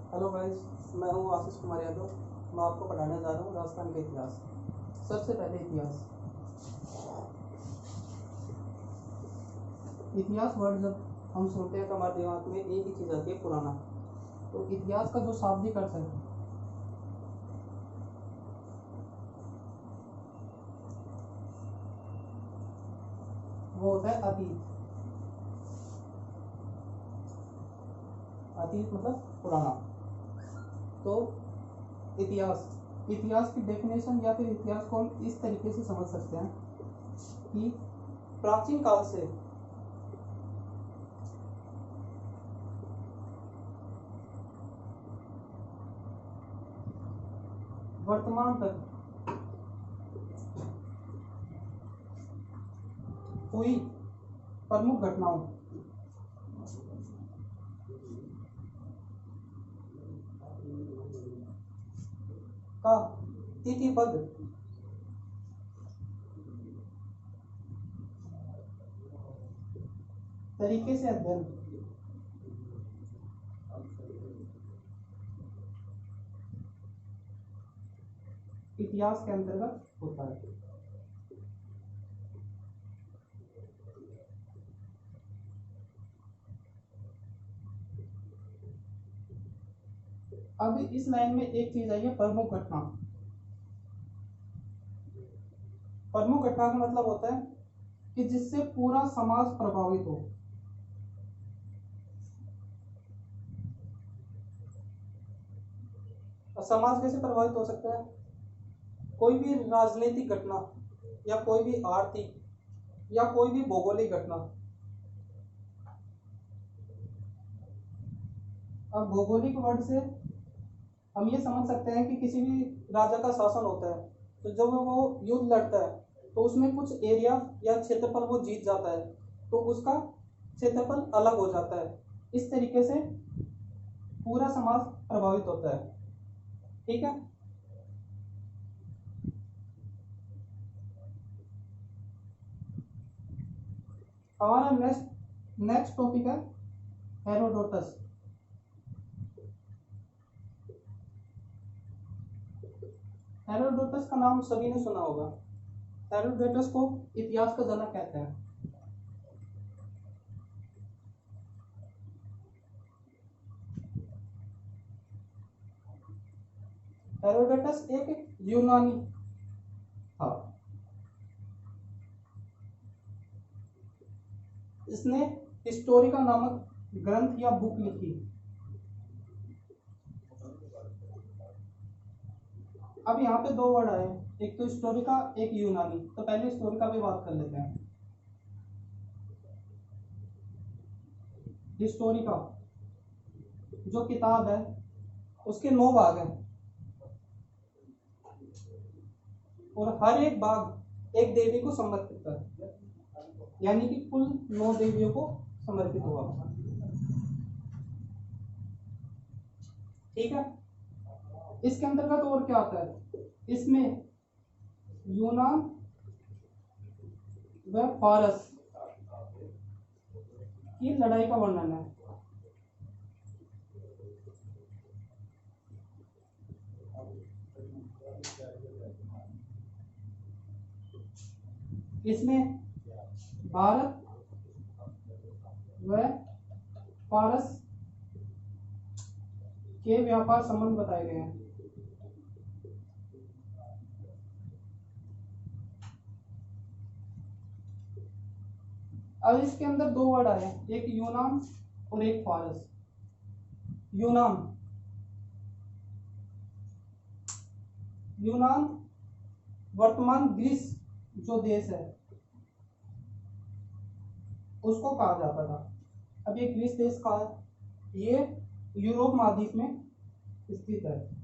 Hello guys, मैं हूँ आशीष कुमार यादव। मैं आपको पढ़ाने जा रहा हूँ राजस्थान का इतिहास। सबसे पहले इतिहास वर्ड जब हम सुनते हैं तो हमारे दिमाग में एक ही चीज़ आती है, पुराना। तो इतिहास का जो शाब्दिक अर्थ है वो होता है अतीत। अतीत मतलब पुराना। तो इतिहास की डेफिनेशन या फिर इतिहास को हम इस तरीके से समझ सकते हैं कि प्राचीन काल से वर्तमान तक हुई प्रमुख घटनाओं का तिथिबद्ध तरीके से अध्ययन इतिहास के अंतर्गत होता है। अब इस लाइन में एक चीज आई है, प्रमुख घटना। प्रमुख घटना का मतलब होता है कि जिससे पूरा समाज प्रभावित हो। और समाज कैसे प्रभावित हो सकता है? कोई भी राजनीतिक घटना या कोई भी आर्थिक या कोई भी भौगोलिक घटना। अब भौगोलिक वर्ड से हम ये समझ सकते हैं कि किसी भी राजा का शासन होता है तो जब वो युद्ध लड़ता है तो उसमें कुछ एरिया या क्षेत्रफल वो जीत जाता है तो उसका क्षेत्रफल अलग हो जाता है। इस तरीके से पूरा समाज प्रभावित होता है। ठीक है। हमारा नेक्स्ट टॉपिक है हेरोडोटस। हेरोडोटस का नाम सभी ने सुना होगा। हेरोडोटस को इतिहास का जनक कहते हैं। हेरोडोटस एक यूनानी था। इसने हिस्टोरिका नामक ग्रंथ या बुक लिखी। अब यहाँ पे दो वर्ड आए, एक तो हिस्टोरिका, एक यूनानी। तो पहले हिस्टोरिका पे बात कर लेते हैं। हिस्टोरिका जो किताब है उसके 9 भाग हैं और हर एक भाग एक देवी को समर्पित है, यानी कि कुल 9 देवियों को समर्पित हुआ। ठीक है। इसके अंतर्गत और क्या आता है? इसमें यूनान व फारस की लड़ाई का वर्णन है। इसमें भारत व फारस के व्यापार संबंध बताए गए हैं। अब इसके अंदर दो वर्ड आए, एक यूनान और एक फारस। यूनान वर्तमान ग्रीस जो देश है उसको कहा जाता था। अब ये ग्रीस देश कहाँ है? ये यूरोप महाद्वीप में स्थित है।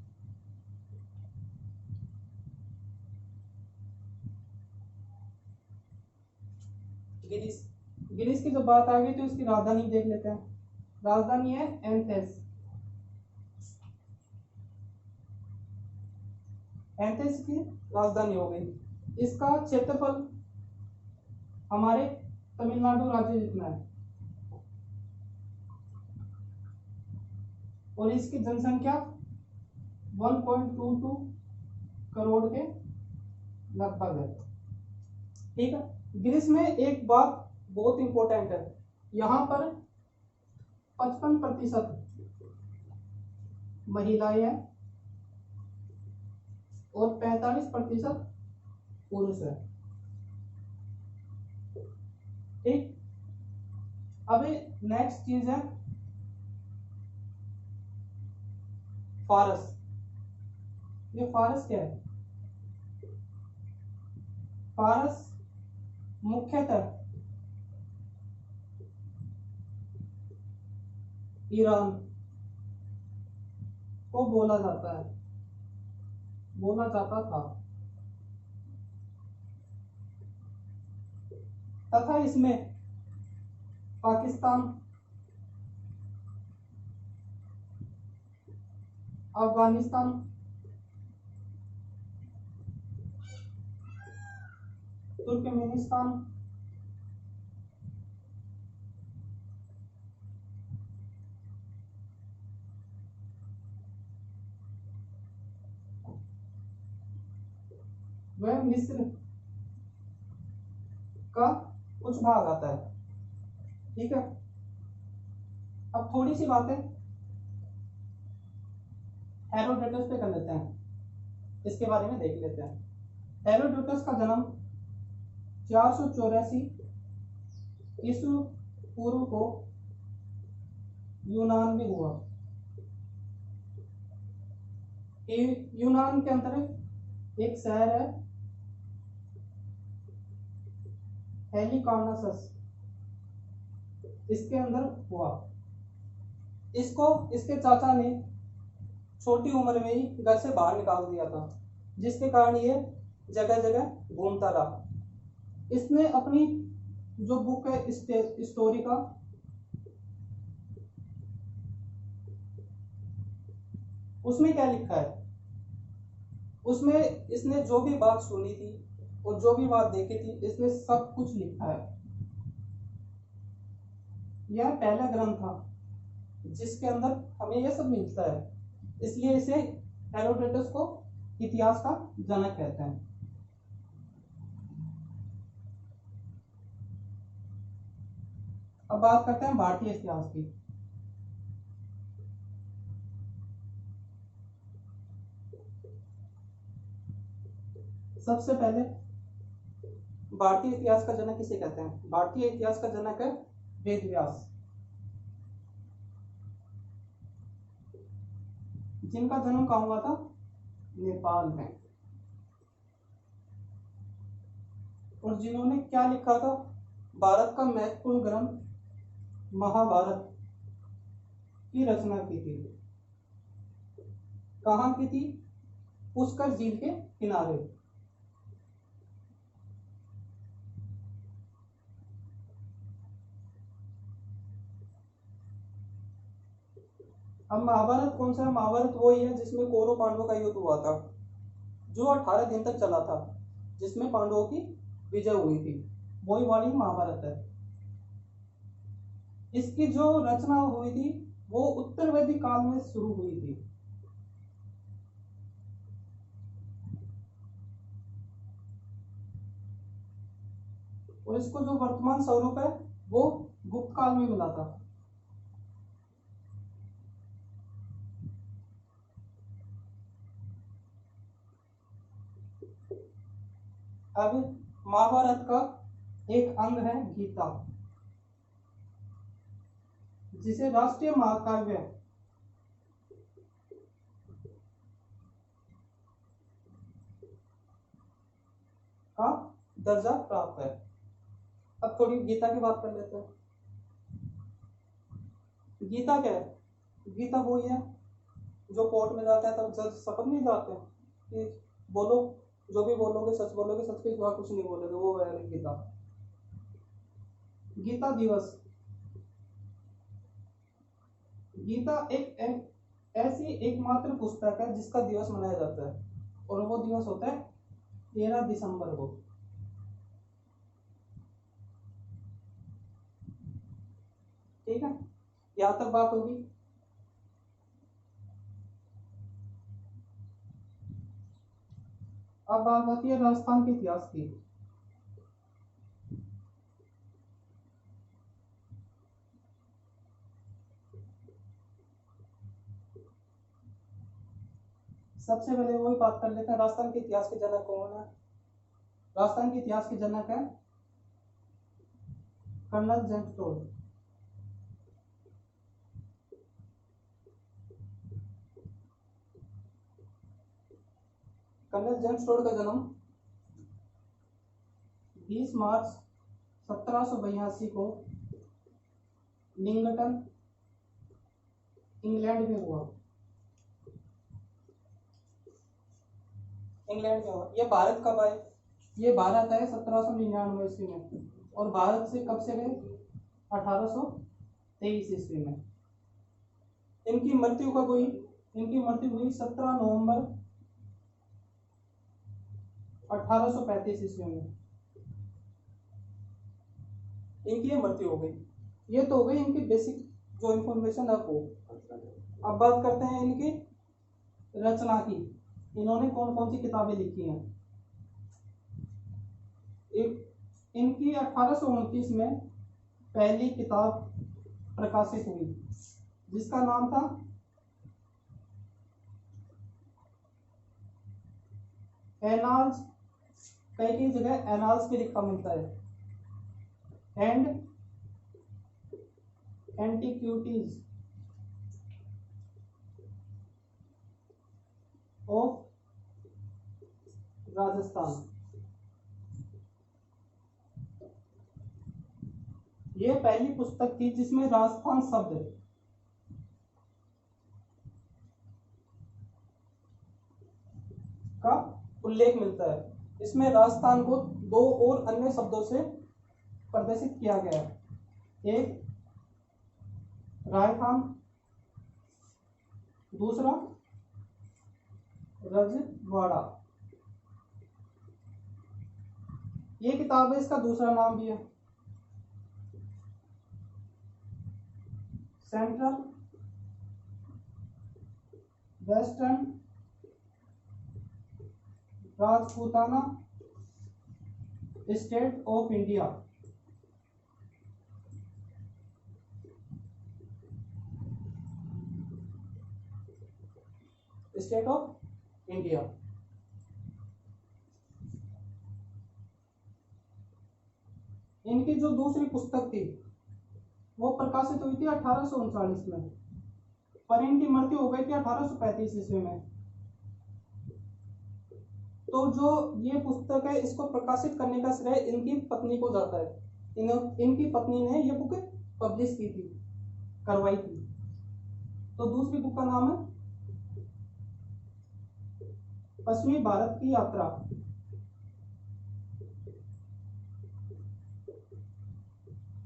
ग्रीस की जब बात आ गई तो इसकी राजधानी देख लेते हैं। राजधानी है एथेंस। एथेंस की राजधानी हो गई। इसका क्षेत्रफल हमारे तमिलनाडु राज्य जितना है। और इसकी जनसंख्या 1.22 करोड़ के लगभग है। ठीक है। ग्रीस में एक बात बहुत इंपॉर्टेंट है, यहाँ पर 55% महिलाएं हैं और 45% पुरुष है। ठीक। अभी नेक्स्ट चीज है फारस। ये फारस क्या है? फारस मुख्यतः ईरान को बोला जाता है, बोला जाता था, तथा इसमें पाकिस्तान, अफगानिस्तान, तुर्कमेनिस्तान, व मिस्र का कुछ भाग आता है। ठीक है। अब थोड़ी सी बातें हेरोडोटस पे कर लेते हैं, इसके बारे में देख लेते हैं। हेरोडोटस का जन्म 484 ईस्वी पूर्व को यूनान में हुआ। यूनान के अंतर्गत एक शहर है हेलिकार्नासस, इसके अंदर हुआ। इसको इसके चाचा ने छोटी उम्र में ही घर से बाहर निकाल दिया था, जिसके कारण ये जगह जगह घूमता रहा। इसने अपनी जो बुक है स्टोरी का, उसमें क्या लिखा है, उसमें इसने जो भी बात सुनी थी और जो भी बात देखी थी, इसने सब कुछ लिखा है। यह पहला ग्रंथ था जिसके अंदर हमें यह सब मिलता है, इसलिए इसे हेरोडोटस को इतिहास का जनक कहते हैं। अब बात करते हैं भारतीय इतिहास की। सबसे पहले भारतीय इतिहास का जनक किसे कहते हैं? भारतीय इतिहास का जनक है वेद व्यास, जिनका जन्म कहाँ हुआ था? नेपाल में। और जिन्होंने क्या लिखा था? भारत का महत्वपूर्ण ग्रंथ महाभारत की रचना की थी। कहाँ की थी? पुष्कर झील के किनारे। अब महाभारत कौन सा है? महाभारत वही है जिसमें कौरव पांडवों का युद्ध हुआ था, जो 18 दिन तक चला था, जिसमें पांडवों की विजय हुई थी, वही वाली महाभारत है। इसकी जो रचना हुई थी वो उत्तर वैदिक काल में शुरू हुई थी। और इसको जो वर्तमान स्वरूप है वो गुप्त काल में मिला था। अब महाभारत का एक अंग है गीता, जिसे राष्ट्रीय महाकाव्य का दर्जा प्राप्त है। अब थोड़ी गीता की बात कर लेते हैं। गीता क्या है? गीता वही है जो कोर्ट में जाता है तब जज शपथ नहीं जाते हैं कि बोलो, जो भी बोलोगे सच बोलोगे, सच के सिवा कुछ नहीं बोलोगे, वो है गीता। गीता दिवस। गीता एक ऐसी एकमात्र पुस्तक है जिसका दिवस मनाया जाता है, और वो दिवस होता है 13 दिसंबर को। ठीक है, यहां तक बात होगी। अब बात आती है राजस्थान के इतिहास की। सबसे पहले वही बात कर लेते हैं, राजस्थान के इतिहास के जनक कौन है। राजस्थान के इतिहास के जनक है colonel James Tod. Colonel James Tod का जन्म 20 मार्च 1782 को लिंगटन इंग्लैंड में हुआ। इंग्लैंड में हुआ। ये भारत कब आए? ये भारत आए 1799 ईस्वी में, और भारत से कब से गए? 1823 ईस्वी में। इनकी मृत्यु कब हुई? इनकी मृत्यु हुई 17 नवंबर 1835 ईस्वी में। इनकी ये मृत्यु हो गई। ये तो हो गई इनकी बेसिक जो इंफॉर्मेशन है वो। अब बात करते हैं इनकी रचना की। इन्होंने कौन कौन सी किताबें लिखी हैं। इनकी 1829 में पहली किताब प्रकाशित हुई जिसका नाम था एनाल्स। कई कई जगह एनाल्स भी लिखा मिलता है। And antiquities of Rajasthan. ये पहली पुस्तक थी जिसमें राजस्थान शब्द का उल्लेख मिलता है। इसमें राजस्थान को दो और अन्य शब्दों से प्रदर्शित किया गया है। एक राजस्थान, दूसरा रजवाड़ा। ये किताब है, इसका दूसरा नाम भी है central western Rajputana state of India. State of India. इनकी जो दूसरी पुस्तक थी वो प्रकाशित हुई थी 1839 में, पर इनकी मृत्यु हो गई थी 1835 ईस्वी में। तो जो ये पुस्तक है इसको प्रकाशित करने का श्रेय इनकी पत्नी को जाता है। इनकी पत्नी ने ये बुक पब्लिश की थी, करवाई थी। तो दूसरी बुक का नाम है पश्चिमी भारत की यात्रा।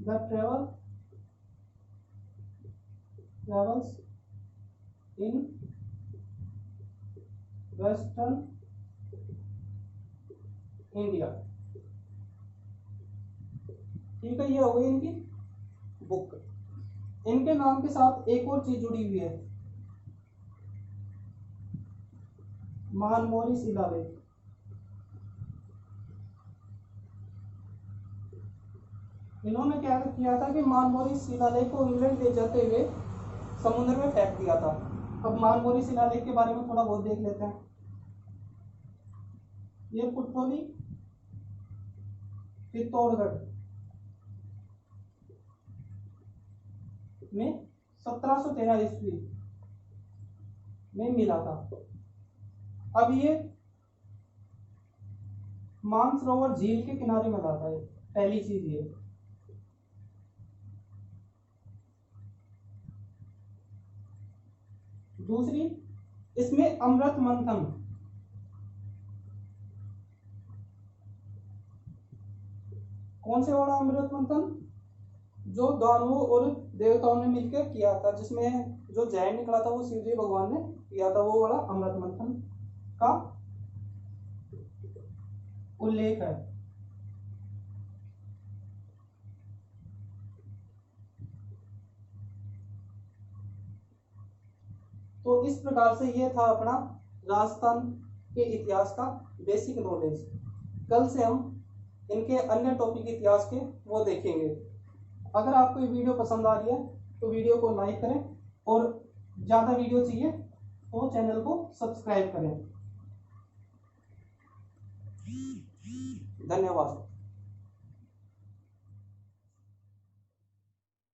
The travels in western India. ठीक है, ये हो गई इनकी बुक। इनके नाम के साथ एक और चीज जुड़ी हुई है, मानमोरी शिलालेख। इन्होंने क्या किया था कि मानमोरी शिलालेख को इंग्लैंड ले जाते हुए समुद्र में फेंक दिया था। अब मानमोरी शिलालेख के बारे में थोड़ा बहुत देख लेते हैं। ये कुटोली चित्तौड़गढ़ में 1713 ईस्वी में मिला था। अब ये मानसरोवर झील के किनारे में जाता है, पहली चीज ये। दूसरी, इसमें अमृत मंथन, कौन से वाला अमृत मंथन? जो दानवों और देवताओं ने मिलकर किया था, जिसमें जो जहर निकला था वो शिव जी भगवान ने किया था, वो वाला अमृत मंथन का उल्लेख है। तो इस प्रकार से ये था अपना राजस्थान के इतिहास का बेसिक नॉलेज। कल से हम इनके अन्य टॉपिक इतिहास के वो देखेंगे। अगर आपको ये वीडियो पसंद आ रही है तो वीडियो को लाइक करें, और ज़्यादा वीडियो चाहिए तो चैनल को सब्सक्राइब करें। धन्यवाद।